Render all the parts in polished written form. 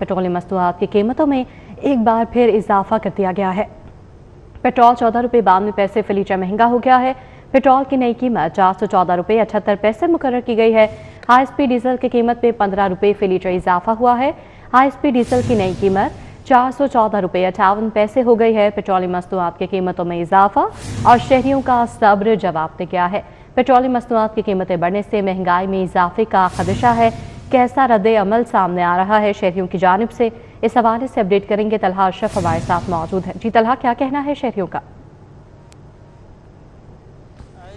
Petroleum मस्तूआत की कीमतों में एक बार फिर इजाफा कर दिया गया है। पेट्रोल 14 रुपये 92 पैसे फी लीटर महंगा हो गया है। पेट्रोल की नई कीमत 414 रुपये 78 पैसे मुकर्रर की गई है। हाई स्पीड डीजल की कीमत में 15 रुपये फी लीटर इजाफा हुआ है। हाई स्पीड डीजल की नई कीमत 414 रुपये 58 पैसे हो गई है। पेट्रोलियम मस्तूआत की कीमतों में इजाफा और शहरियों का सब्र जवाब दे गया है। पेट्रोलियम मस्तूआत की कीमतें बढ़ने से महंगाई में इजाफे का खदशा है। कैसा रद्द अमल सामने आ रहा है शहरियों की जानिब से, इस हवाले से अपडेट करेंगे। तलहा अशरफ हमारे साथ मौजूद है। जी तलहा, क्या कहना है शहरियों का?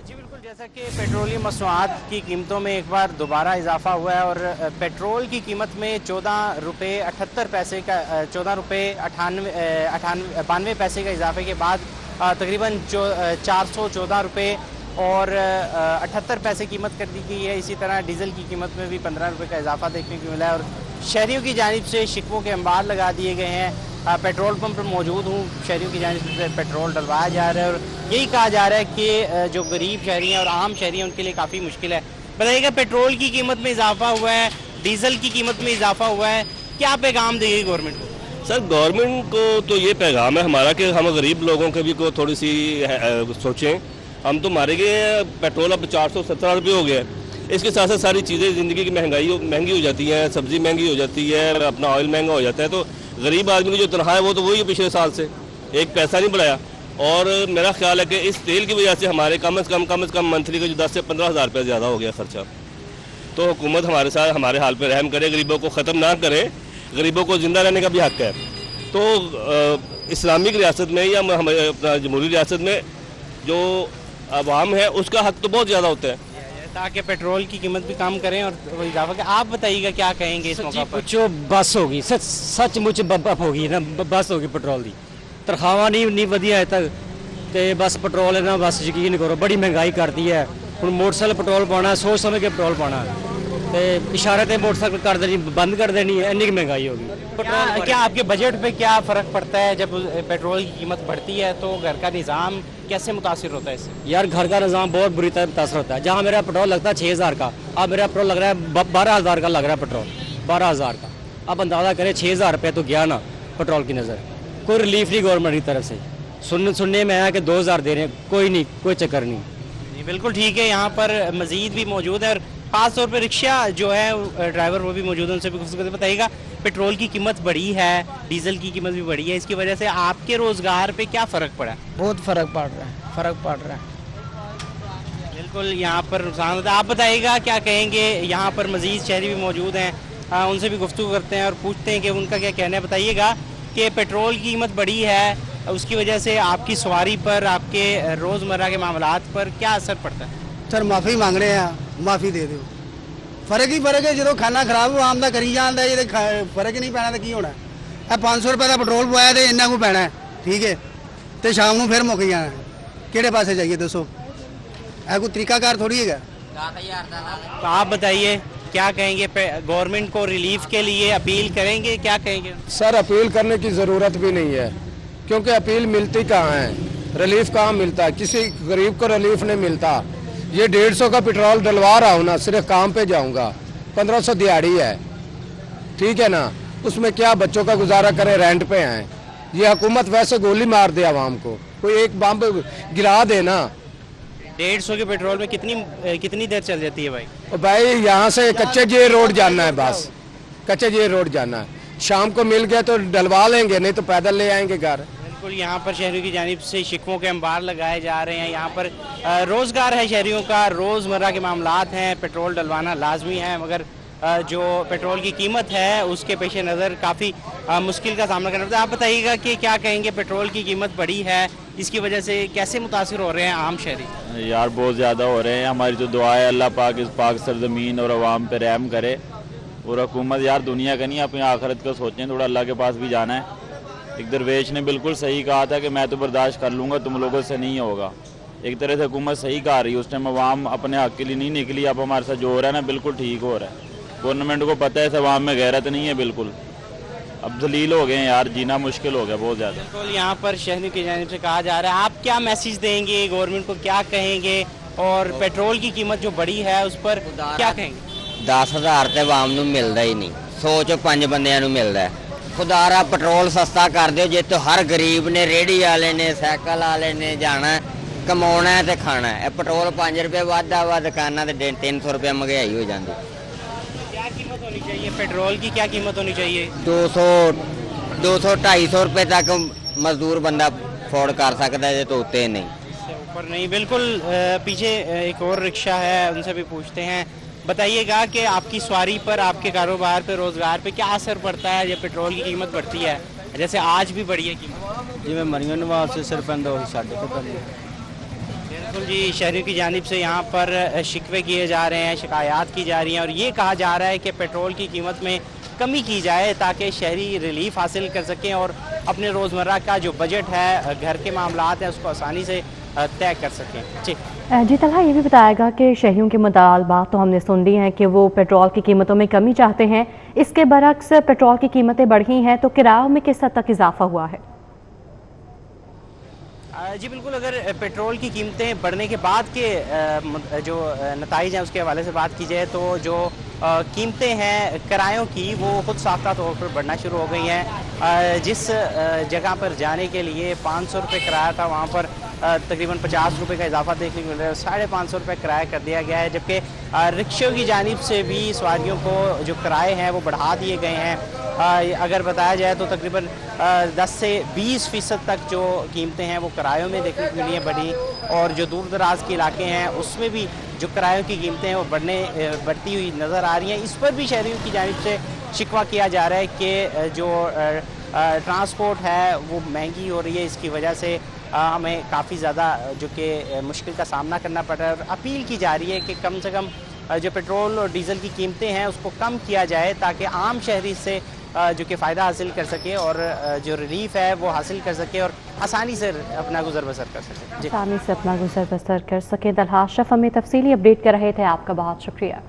जी बिल्कुल, जैसा कि पेट्रोलियम मसनूआत की कीमतों में एक बार दोबारा इजाफा हुआ है और पेट्रोल की कीमत में 14 रुपये 78 पैसे का 14 रुपये 92 पैसे का इजाफे के बाद तकरीबन 414 रुपये और 78 पैसे कीमत कर दी गई है। इसी तरह डीजल की कीमत में भी 15 रुपये का इजाफा देखने को मिला है और शहरियों की जानिब से शिकवों के अंबार लगा दिए गए हैं। पेट्रोल पंप पर मौजूद हूँ, शहरियों की जानिब से पेट्रोल डलवाया जा रहा है और यही कहा जा रहा है कि जो गरीब शहरी हैं और आम शहरी हैं उनके लिए काफ़ी मुश्किल है। बताइएगा, पेट्रोल की कीमत में इजाफा हुआ है, डीजल की कीमत में इजाफा हुआ है, क्या पैगाम देगी गवर्नमेंट को? सर, गवर्नमेंट को तो ये पैगाम है हमारा कि हम गरीब लोगों के भी को थोड़ी सी सोचें। हम तो मारे गए, पेट्रोल अब 417 रुपये हो गया। इसके साथ साथ सारी चीज़ें ज़िंदगी की महंगी हो जाती है, सब्ज़ी महंगी हो जाती है, अपना ऑयल महंगा हो जाता है। तो गरीब आदमी की जो तनख्वाह है वो तो वही है, पिछले साल से एक पैसा नहीं बढ़ाया। और मेरा ख्याल है कि इस तेल की वजह से हमारे कम से कम मंथली का जो 10 से 15 हज़ार रुपये ज़्यादा हो गया खर्चा। तो हुकूमत हमारे साथ हमारे हाल पर रहम करे, गरीबों को ख़त्म ना करे, गरीबों को ज़िंदा रहने का भी हक़ है। तो इस्लामिक रियासत में या हमारे अपना जमहूरी रियासत में जो आवाम है उसका हक तो बहुत ज़्यादा होता है ताकि पेट्रोल की कीमत भी कम करें और वो इजाफा करें। आप बताइएगा क्या कहेंगे इस मौका पर? जो बस होगी सचमुच होगी ना, बस होगी पेट्रोल की तरखावा नहीं वधिया है तक ते बस पेट्रोल है ना, बस यकीन करो बड़ी महंगाई करती है। हम मोटरसाइकिल पेट्रोल पाना सोच समझ के पेट्रोल पाना ते इशारे ते मोटरसाइकिल कर देनी बंद कर देनी है, इतनी महंगाई होगी। क्या आपके बजट पे क्या फ़र्क पड़ता है जब पेट्रोल की कीमत बढ़ती है? तो घर का निज़ाम कैसे मुतासिर होता है इससे? यार घर का निज़ाम बहुत बुरी तरह मुतासर होता है। जहाँ मेरा पेट्रोल लगता है 6,000 का, अब मेरा पेट्रोल लग रहा है 12,000 का लग रहा है पेट्रोल, 12,000 का। अब अंदाज़ा करें 6,000 रुपये तो गया ना पेट्रोल की नज़र। कोई रिलीफ नहीं गवर्नमेंट की तरफ से। सुनने में आया कि 2,000 दे रहे हैं, कोई नहीं, कोई चक्कर नहीं। बिल्कुल ठीक है, यहाँ पर मज़ीद भी मौजूद है और खास तौर पर रिक्शा जो है ड्राइवर वो भी मौजूद है, उनसे भी गुफ्तगू करते। बताइएगा, पेट्रोल की कीमत बढ़ी है, डीजल की कीमत भी बढ़ी है, इसकी वजह से आपके रोज़गार पे क्या फ़र्क पड़ा? बहुत फ़र्क पड़ रहा है। बिल्कुल, यहाँ पर नुकसान होता है। आप बताइएगा क्या कहेंगे? यहाँ पर मज़ीद शहरी भी मौजूद हैं, उनसे भी गुफ्तगू करते हैं और पूछते हैं कि उनका क्या कहना है। बताइएगा कि पेट्रोल की कीमत बढ़ी है, उसकी वजह से आपकी सवारी पर, आपके रोज़मर्रा के मामलात पर क्या असर पड़ता है? सर माफ़ी मांग रहे हैं, माफ़ी दे दो। फर्क ही फर्क है, जो खाना खराब हो आम का करी जाता है, फर्क ही नहीं पैना तो की होना है। 500 रुपये का पेट्रोल पवाया तो इन्ना को पैना है, ठीक है, तो शाम को फिर मुक जाना है। किहड़े पासे जाइए दसो? है कोई तरीकाकार थोड़ी है। तो आप बताइए क्या कहेंगे? गवर्नमेंट को रिलीफ के लिए अपील करेंगे, क्या कहेंगे? सर, अपील करने की ज़रूरत भी नहीं है, क्योंकि अपील मिलती कहाँ है, रिलीफ कहाँ मिलता है? किसी गरीब को रिलीफ नहीं मिलता। ये 150 का पेट्रोल डलवा रहा हूँ ना, सिर्फ काम पे जाऊँगा, 1500 दिहाड़ी है, ठीक है ना। उसमें क्या बच्चों का गुजारा करे, रेंट पे हैं। ये हुकूमत वैसे गोली मार दे आवाम को, कोई एक बम गिरा दे ना। 150 के पेट्रोल में कितनी देर चल जाती है भाई? और भाई यहाँ से कच्चे जे रोड जाना है, बस कच्चे जे रोड जाना है। शाम को मिल गया तो डलवा लेंगे, नहीं तो पैदल ले आएंगे घर। बिल्कुल, यहाँ पर शहरियों की जानिब से शिकवों के अंबार लगाए जा रहे हैं। यहाँ पर रोज़गार है शहरियों का, रोज़मर्रा के मामलात हैं, पेट्रोल डलवाना लाजमी है, मगर जो पेट्रोल की कीमत है उसके पेश नज़र काफ़ी मुश्किल का सामना करना पड़ता है। आप बताइएगा कि क्या कहेंगे? पेट्रोल की कीमत बढ़ी है, इसकी वजह से कैसे मुतासिर हो रहे हैं आम शहरी? यार बहुत ज़्यादा हो रहे हैं। हमारी तो दुआ है अल्लाह पाक इस पाक सरजमीन और अवाम पे रहम करे। और हुकूमत यार दुनिया का नहीं, अपनी आखिरत का सोचें, थोड़ा अल्लाह के पास भी जाना है। एक दरवेश ने बिल्कुल सही कहा था कि मैं तो बर्दाश्त कर लूँगा, तुम लोगों से नहीं होगा। एक तरह से हुकूमत सही कहा रही है, उस टाइम अवाम अपने हक़ के लिए नहीं निकली। अब हमारे साथ जो हो रहा है ना, बिल्कुल ठीक हो रहा है। गवर्नमेंट को पता है इस अवाम में गैरत नहीं है बिल्कुल। अब जलील हो गए हैं यार, जीना मुश्किल हो गया बहुत ज़्यादा। बिल्कुल, यहाँ पर शहरियों की जानिब से कहा जा रहा है। आप क्या मैसेज देंगे गवर्नमेंट को, क्या कहेंगे? और पेट्रोल की कीमत जो बढ़ी है उस पर क्या कहेंगे? 10,000 तो आवाम नूं मिलदा ही नहीं, 100 ਚੋਂ 5 ਬੰਦਿਆਂ ਨੂੰ ਮਿਲਦਾ ਹੈ। ਖੁਦਾਰਾ ਪੈਟਰੋਲ ਸਸਤਾ ਕਰ ਦਿਓ, ਜਿੱਥੇ ਹਰ ਗਰੀਬ ਨੇ, ਰੇਹੜੀ ਵਾਲੇ ਨੇ, ਸਾਈਕਲ ਵਾਲੇ ਨੇ ਜਾਣਾ ਹੈ, ਕਮਾਉਣਾ ਹੈ ਤੇ ਖਾਣਾ ਹੈ। ਇਹ ਪੈਟਰੋਲ 5 ਰੁਪਏ ਵੱਧਦਾ ਵਾ, ਦੁਕਾਨਾਂ ਤੇ 300 रुपये महंगाई हो जाती। क्या कीमत होनी चाहिए पेट्रोल की, क्या कीमत होनी चाहिए? 200-250 रुपये तक मजदूर बंदा अफोर्ड कर सकता है, तो उतने नहीं, इससे ऊपर नहीं। बिल्कुल पीछे एक और रिक्शा है, उनसे भी पूछते हैं। बताइएगा कि आपकी सवारी पर, आपके कारोबार पे, रोज़गार पे क्या असर पड़ता है जब पेट्रोल की कीमत बढ़ती है? जैसे आज भी बढ़ी है कीमत। जी मैं मरियम नवाज से सरपंच हो साढ़े। बिल्कुल जी, शहरियों की जानिब से यहाँ पर शिकवे किए जा रहे हैं, शिकायत की जा रही हैं और ये कहा जा रहा है कि पेट्रोल की कीमत में कमी की जाए ताकि शहरी रिलीफ हासिल कर सकें और अपने रोज़मर्रा का जो बजट है, घर के मामलात हैं, उसको आसानी से तय कर सकें। जी तलहा, ये भी बताएगा कि शहरियों के मुतालबात तो हमने सुन ली हैं कि वो पेट्रोल की कीमतों में कमी चाहते हैं, इसके बरक्स पेट्रोल की कीमतें बढ़ी हैं तो किरायों में किस हद तक इजाफा हुआ है? जी बिल्कुल, अगर पेट्रोल की कीमतें बढ़ने के बाद के जो नताइज हैं उसके हवाले से बात की जाए तो जो कीमतें हैं किरायों की, वो खुद साख्ता तौर पर बढ़ना शुरू हो गई हैं। जिस जगह पर जाने के लिए 500 रुपये किराया था, वहाँ पर तकरीबन 50 रुपये का इजाफा देखने को मिल रहा है। 550 रुपये किराया कर दिया गया है, जबकि रिक्शों की जानिब से भी सवारियों को जो किराए हैं वो बढ़ा दिए गए हैं। अगर बताया जाए तो तकरीबन 10 से 20% तक जो कीमतें हैं वो किरायों में देखने को मिली हैं बढ़ी, और जो दूर दराज के इलाके हैं उसमें भी जो किरायों की कीमतें हैं वो बढ़ती हुई नज़र आ रही हैं। इस पर भी शहरियों की जानिब से शिकवा किया जा रहा है कि जो ट्रांसपोर्ट है वो महंगी हो रही है, इसकी वजह से हमें काफ़ी ज़्यादा जो कि मुश्किल का सामना करना पड़ रहा है। और अपील की जा रही है कि कम से कम जो पेट्रोल और डीज़ल की कीमतें हैं उसको कम किया जाए ताकि आम शहरी से जो कि फ़ायदा हासिल कर सके और जो रिलीफ है वो हासिल कर सके और आसानी से अपना गुजर बसर कर सके। आसानी से अपना गुजर बसर कर सके। तलहा अशरफ हमें तफसीली अपडेट कर रहे थे, आपका बहुत शुक्रिया।